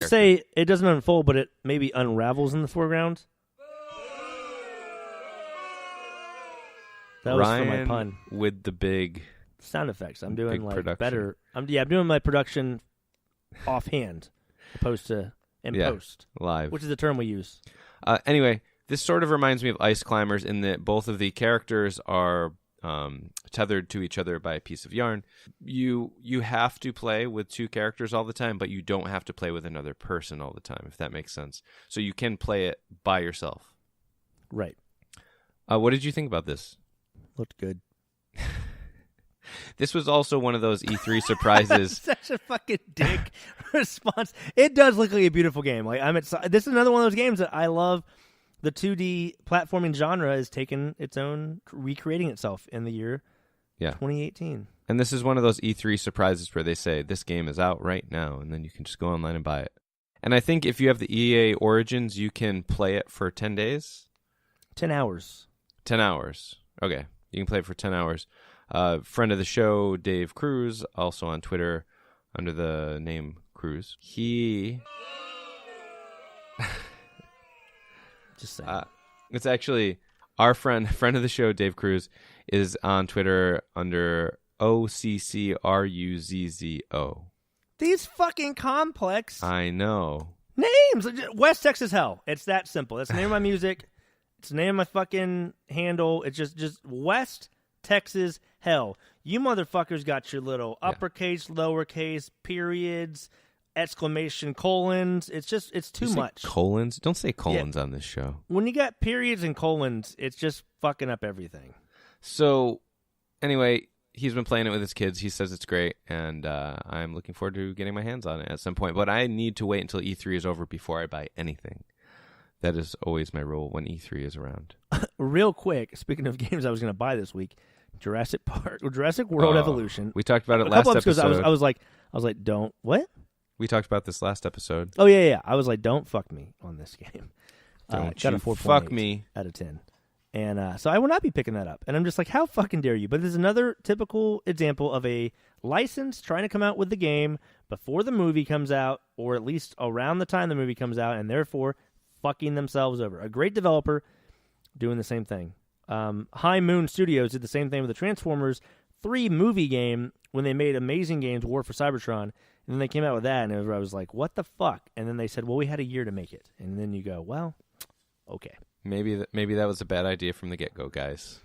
say it doesn't unfold, but it maybe unravels in the foreground. That was Ryan for my pun. with the big sound effects. I'm doing like production. better. I'm doing my production offhand, opposed to in post live, which is the term we use. Anyway, this sort of reminds me of Ice Climbers in that both of the characters are tethered to each other by a piece of yarn. You have to play with two characters all the time, but you don't have to play with another person all the time, if that makes sense. So you can play it by yourself. Right. What did you think about this? Looked good. This was also one of those E3 surprises. Such a fucking dick response. It does look like a beautiful game. Like this is another one of those games that I love. The 2D platforming genre is taking its own, recreating itself in the year 2018. And this is one of those E3 surprises where they say, this game is out right now, and then you can just go online and buy it. And I think if you have the EA Origins, you can play it for 10 days? 10 hours. 10 hours. Okay, you can play it for 10 hours. Friend of the show, Dave Cruz, also on Twitter under the name Cruz. He... Just saying. It's actually our friend of the show, Dave Cruz, is on Twitter under OCCRUZZO. These fucking complex. I know. Names. West Texas Hell. It's that simple. That's the name of my music. It's the name of my fucking handle. It's just West Texas Hell. You motherfuckers got your little uppercase, lowercase, periods, exclamation, colons. It's too much. Colons? Don't say colons on this show. When you got periods and colons, it's just fucking up everything. So, anyway, he's been playing it with his kids. He says it's great, and I'm looking forward to getting my hands on it at some point. But I need to wait until E3 is over before I buy anything. That is always my rule when E3 is around. Real quick, speaking of games I was going to buy this week, Jurassic World Evolution. We talked about it a last couple episode. I was like, don't what? We talked about this last episode. Oh yeah. I was like, don't fuck me on this game. Don't got you a 4.8 fuck me out of 10, and so I will not be picking that up. And I'm just like, how fucking dare you? But this is another typical example of a license trying to come out with the game before the movie comes out, or at least around the time the movie comes out, and therefore fucking themselves over. A great developer doing the same thing. High Moon Studios did the same thing with the Transformers 3 movie game when they made amazing games, War for Cybertron, and then they came out with that, and I was like, what the fuck? And then they said, well, we had a year to make it. And then you go, well, okay. Maybe that was a bad idea from the get-go, guys.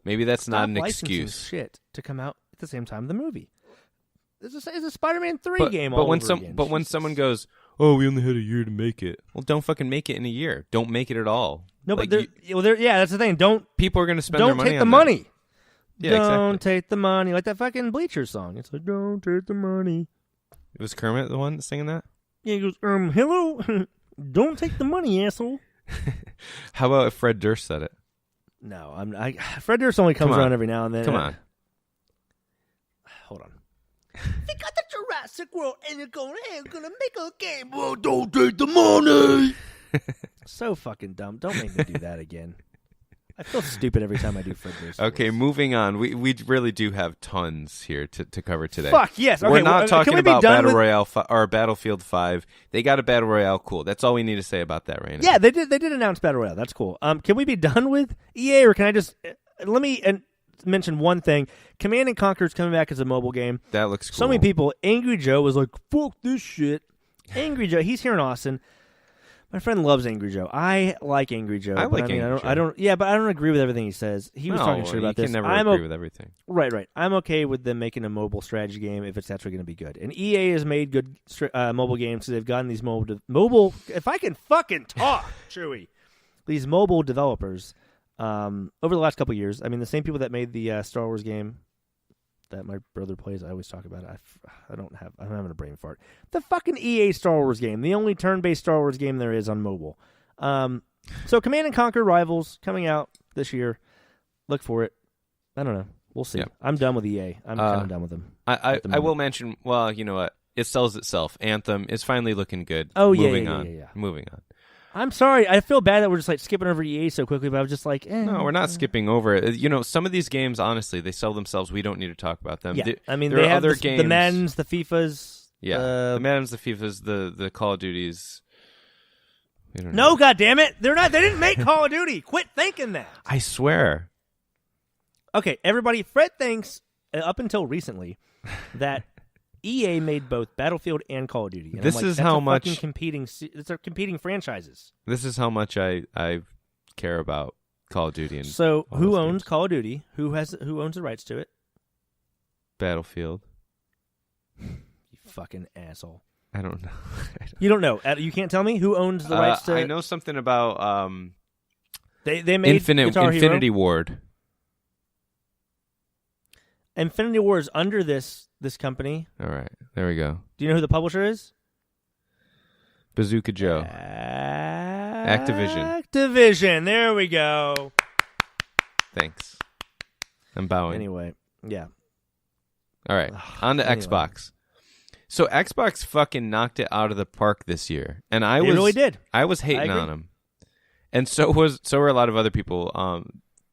Maybe that's not an excuse. Shit to come out at the same time of the movie. It's a Spider-Man 3 game all over again. But when someone goes, oh, we only had a year to make it. Well, don't fucking make it in a year. Don't make it at all. No, like, but that's the thing. People are going to spend their money on Don't take the money. Yeah, don't exactly. take the money. Like that fucking Bleacher song. It's like, don't take the money. Was Kermit the one singing that? Yeah, he goes, hello? Don't take the money, asshole. How about if Fred Durst said it? No, Fred Durst only comes around every now and then. Come on. Hold on. They got the Jurassic World, and you're gonna make a game. Well, don't take the money. So fucking dumb. Don't make me do that again. I feel stupid every time I do Fred Durst. Okay, moving on. We really do have tons here to cover today. Fuck yes. Okay, we're not talking about Battle with... Royale or Battlefield 5. They got a Battle Royale. Cool. That's all we need to say about that right now. Yeah, they did announce Battle Royale. That's cool. Can we be done with EA, or can I just let me mention one thing? Command and Conquer is coming back as a mobile game. That looks cool. So many people. Angry Joe was like, "Fuck this shit." Angry Joe. He's here in Austin. My friend loves Angry Joe. I like Angry Joe. I like Angry Joe. I don't. Yeah, but I don't agree with everything he says. He was talking shit about this. You can never agree with everything. Right. I'm okay with them making a mobile strategy game if it's actually going to be good. And EA has made good mobile games, so they've gotten these mobile. If I can fucking talk, Chewy, these mobile developers over the last couple of years. I mean, the same people that made the Star Wars game that my brother plays, I always talk about it. I'm having a brain fart. The fucking EA Star Wars game, the only turn-based Star Wars game there is on mobile. So Command and Conquer Rivals coming out this year. Look for it. I don't know. We'll see. Yeah. I'm done with EA. I'm kind of done with them. I will mention. Well, you know what? It sells itself. Anthem is finally looking good. Oh Moving yeah. on. Moving on. I'm sorry. I feel bad that we're just like skipping over EA so quickly, but I was just like, no, we're not skipping over it. You know, some of these games, honestly, they sell themselves. We don't need to talk about them. Yeah. I mean, there they are have other games. The Maddens, the FIFAs, Yeah, the Madden's, the FIFA's, the Call of Duties. No, goddammit, they're not. They didn't make Call of Duty. Quit thinking that. I swear. Okay, everybody. Fred thinks up until recently that EA made both Battlefield and Call of Duty. And This I'm like, is that's how a much fucking competing. It's competing franchises. This is how much I care about Call of Duty. And so, who owns games. Call of Duty? Who owns the rights to it? Battlefield. You fucking asshole. I don't know. You don't know. You can't tell me who owns the rights to. I know something about They made Infinity Ward. Infinity Ward is under this company. All right, there we go. Do you know who the publisher is? Bazooka Joe. Activision. There we go. Thanks. I'm bowing. Anyway, yeah. All right, on to Xbox. So Xbox fucking knocked it out of the park this year, and I really did. I was hating on them, and so were a lot of other people.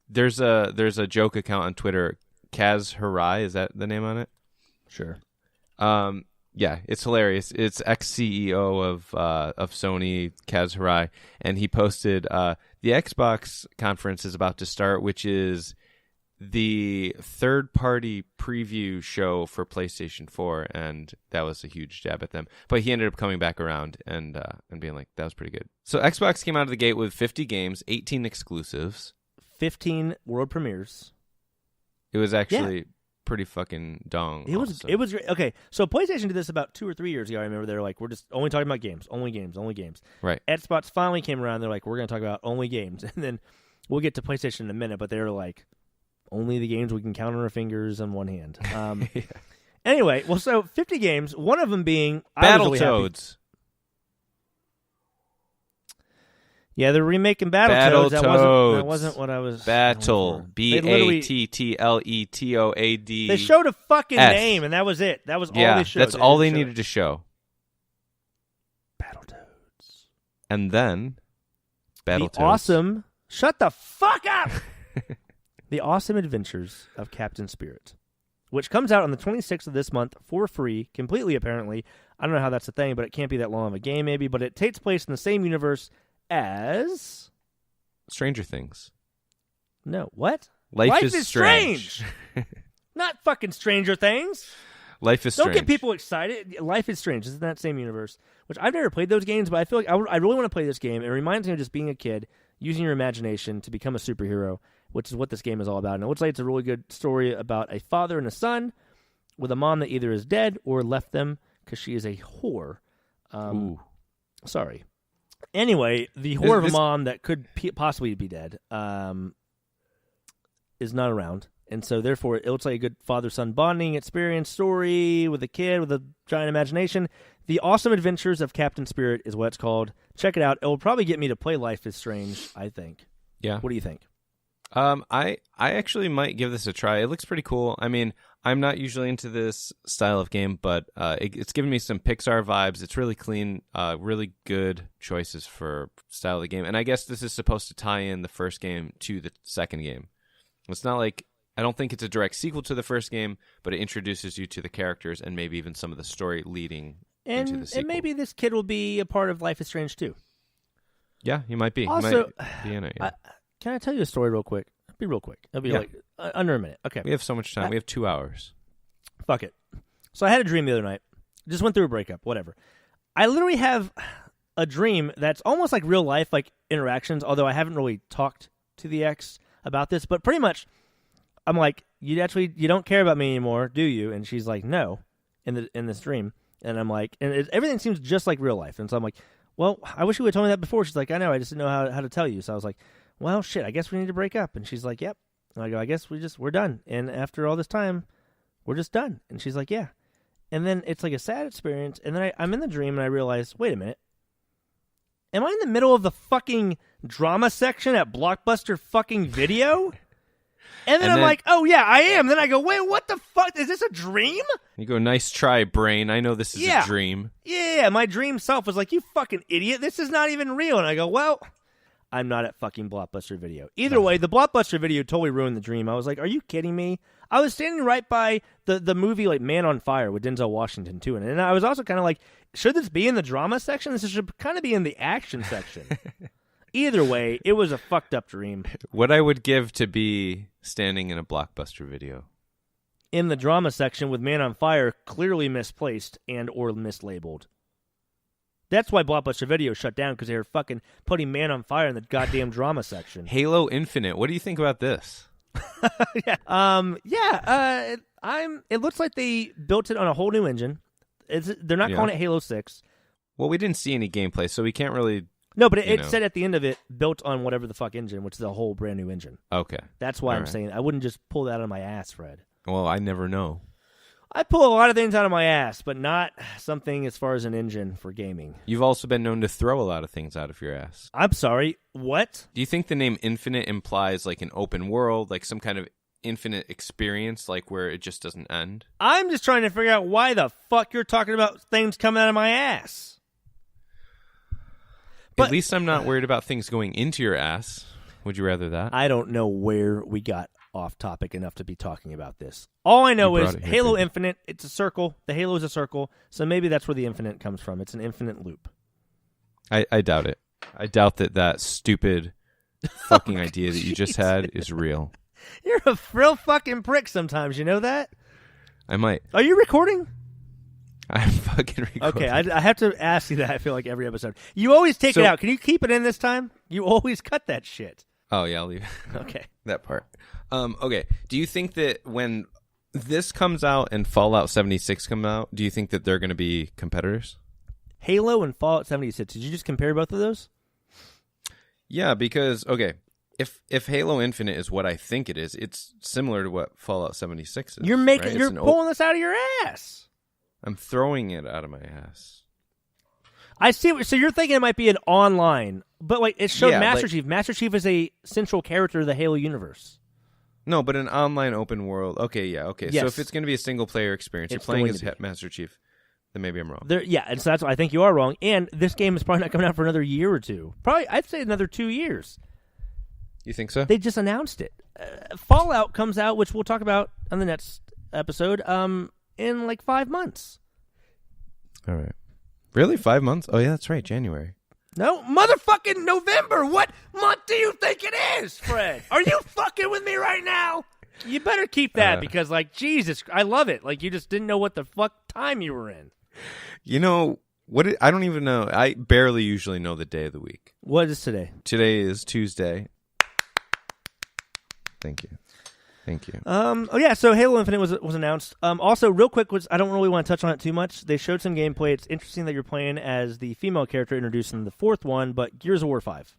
There's a joke account on Twitter, Kaz Hirai, is that the name on it? Sure. Yeah, it's hilarious. It's ex-CEO of Sony, Kaz Hirai, and he posted the Xbox conference is about to start, which is the third-party preview show for PlayStation 4, and that was a huge jab at them. But he ended up coming back around and being like, that was pretty good. So Xbox came out of the gate with 50 games, 18 exclusives. 15 world premieres. It was actually pretty fucking dong. It was great. Okay, so PlayStation did this about 2 or 3 years ago. I remember they're like, we're just only talking about games, only games, only games. Right. Xbox finally came around. They're like, we're going to talk about only games, and then we'll get to PlayStation in a minute. But they're like, only the games we can count on our fingers on one hand. Yeah. Anyway, well, so 50 games. One of them being Battletoads. Yeah, they're remaking Battletoads. That wasn't what I was. Battle. BATTLETOAD. They showed a fucking name, and that was it. That was all they showed. That's all they needed to show. Battletoads. And then Battletoads. The awesome. Shut the fuck up! The Awesome Adventures of Captain Spirit, which comes out on the 26th of this month for free, completely apparently. I don't know how that's a thing, but it can't be that long of a game maybe, but it takes place in the same universe as... Stranger Things. No, what? Life is Strange. Not fucking Stranger Things. Life is Strange. Don't get people excited. Life is Strange. It's in that same universe, which I've never played those games, but I feel like I really want to play this game. It reminds me of just being a kid, using your imagination to become a superhero, which is what this game is all about. And it looks like it's a really good story about a father and a son with a mom that either is dead or left them because she is a whore. Ooh. Sorry. Anyway, the whore of a mom that could possibly be dead is not around. And so, therefore, it looks like a good father-son bonding experience story with a kid with a giant imagination. The Awesome Adventures of Captain Spirit is what it's called. Check it out. It will probably get me to play Life is Strange, I think. Yeah. What do you think? I actually might give this a try. It looks pretty cool. I mean, I'm not usually into this style of game, but it's giving me some Pixar vibes. It's really clean, really good choices for style of the game. And I guess this is supposed to tie in the first game to the second game. It's not like, I don't think it's a direct sequel to the first game, but it introduces you to the characters and maybe even some of the story leading into the sequel. And maybe this kid will be a part of Life is Strange too. Yeah, he might be. Also, he might be in it. Yeah. Can I tell you a story real quick? It'll be real quick. It'll be like under a minute. Okay. We have so much time. We have 2 hours. Fuck it. So I had a dream the other night. Just went through a breakup. Whatever. I literally have a dream that's almost like real life, like interactions, although I haven't really talked to the ex about this. But pretty much, I'm like, you don't care about me anymore, do you? And she's like, no, in this dream. And I'm like, and everything seems just like real life. And so I'm like, well, I wish you would have told me that before. She's like, I know, I just didn't know how to tell you. So I was like, well, shit, I guess we need to break up. And she's like, yep. And I go, I guess we're done. And after all this time, we're just done. And she's like, yeah. And then it's like a sad experience. And then I'm in the dream and I realize, wait a minute. Am I in the middle of the fucking drama section at Blockbuster fucking Video? And then I'm like, oh yeah, I am. Then I go, wait, what the fuck? Is this a dream? You go, nice try, brain. I know this is a dream. Yeah, my dream self was like, you fucking idiot. This is not even real. And I go, well, I'm not at fucking Blockbuster Video. Either way, the Blockbuster Video totally ruined the dream. I was like, are you kidding me? I was standing right by the movie like Man on Fire with Denzel Washington too, and I was also kind of like, should this be in the drama section? This should kind of be in the action section. Either way, it was a fucked up dream. What I would give to be standing in a Blockbuster Video. In the drama section with Man on Fire clearly misplaced and or mislabeled. That's why Blockbuster Video shut down, because they were fucking putting Man on Fire in the goddamn drama section. Halo Infinite. What do you think about this? It looks like they built it on a whole new engine. They're not calling it Halo 6. Well, we didn't see any gameplay, so we can't really... No, but it said at the end of it, built on whatever the fuck engine, which is a whole brand new engine. Okay. That's why I'm saying I wouldn't just pull that out of my ass, Fred. Well, I never know. I pull a lot of things out of my ass, but not something as far as an engine for gaming. You've also been known to throw a lot of things out of your ass. I'm sorry, what? Do you think the name Infinite implies like an open world, like some kind of infinite experience, like where it just doesn't end? I'm just trying to figure out why the fuck you're talking about things coming out of my ass. But at least I'm not worried about things going into your ass. Would you rather that? I don't know where we got off topic enough to be talking about this. All I know is Halo Infinite, it's a circle. The Halo is a circle, so maybe that's where the infinite comes from. It's an infinite loop. I doubt it. I doubt that stupid fucking idea that you just had is real. You're a real fucking prick sometimes, you know that? I might. Are you recording? I'm fucking recording. Okay, I have to ask you that, I feel like, every episode. You always take it out. Can you keep it in this time? You always cut that shit. Oh, yeah, I'll leave okay. that part. Okay, do you think that when this comes out and Fallout 76 come out, do you think that they're going to be competitors? Halo and Fallout 76, did you just compare both of those? Yeah, because, okay, if Halo Infinite is what I think it is, it's similar to what Fallout 76 is. You're pulling this out of your ass. I'm throwing it out of my ass. I see. So you're thinking it might be an online, but like it showed Master Chief. Master Chief is a central character of the Halo universe. No, but an online open world. Okay, yeah, okay. Yes. So if it's going to be a single player experience, you're playing as Master Chief, then maybe I'm wrong. And so that's why I think you are wrong. And this game is probably not coming out for another year or two. Probably, I'd say another 2 years. You think so? They just announced it. Fallout comes out, which we'll talk about on the next episode, in like 5 months. All right. Really? 5 months? Oh, yeah, that's right. January. No, motherfucking November. What month do you think it is, Fred? Are you fucking with me right now? You better keep that because, like, Jesus, I love it. Like, you just didn't know what the fuck time you were in. You know, I don't even know. I barely usually know the day of the week. What is today? Today is Tuesday. Thank you. So Halo Infinite was announced. Also, real quick, I don't really want to touch on it too much. They showed some gameplay. It's interesting that you're playing as the female character introduced in the fourth one, but Gears of War 5.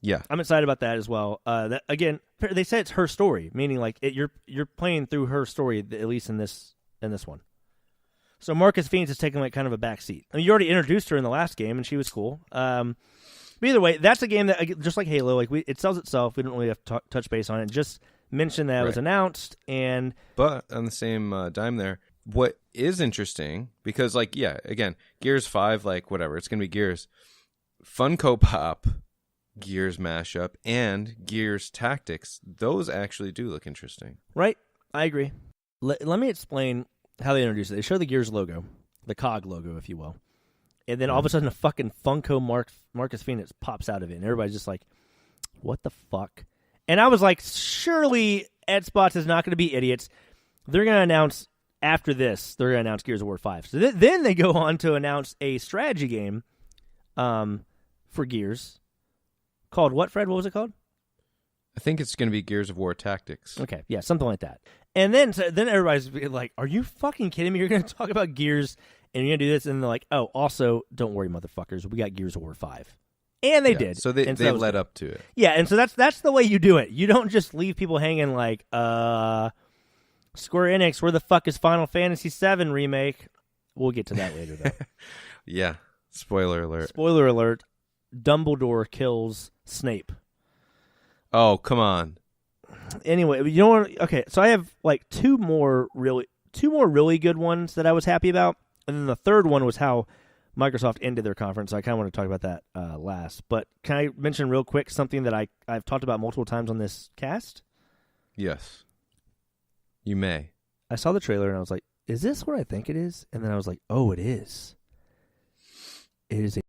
Yeah, I'm excited about that as well. That again, they said it's her story, meaning like you're playing through her story, at least in this one. So Marcus Phoenix is taking like kind of a back seat. I mean, you already introduced her in the last game, and she was cool. But either way, that's a game that just like Halo, like it sells itself. We don't really have to touch base on it. Just mention that it was announced, but on the same dime there, what is interesting, because like, yeah, again, Gears 5, like whatever, it's going to be Gears. Funko Pop, Gears mashup, and Gears Tactics, those actually do look interesting. Right? I agree. Let me explain how they introduced it. They show the Gears logo, the COG logo, if you will. And then all of a sudden a fucking Funko Marcus Phoenix pops out of it, and everybody's just like, what the fuck? And I was like, surely Xbox is not going to be idiots. They're going to announce, after this, they're going to announce Gears of War 5. So then they go on to announce a strategy game for Gears called what, Fred? What was it called? I think it's going to be Gears of War Tactics. Okay, yeah, something like that. And then everybody's like, are you fucking kidding me? You're going to talk about Gears and you're going to do this? And they're like, oh, also, don't worry, motherfuckers. We got Gears of War 5. And they did. So they led up to it. Yeah, and so that's the way you do it. You don't just leave people hanging like, Square Enix, where the fuck is Final Fantasy VII Remake? We'll get to that later, though. Yeah. Spoiler alert. Spoiler alert. Dumbledore kills Snape. Oh, come on. Anyway, you know what? Okay, so I have like two more really good ones that I was happy about. And then the third one was how Microsoft ended their conference, so I kind of want to talk about that last. But can I mention real quick something that I've talked about multiple times on this cast? Yes. You may. I saw the trailer and I was like, is this what I think it is? And then I was like, oh, it is. It is a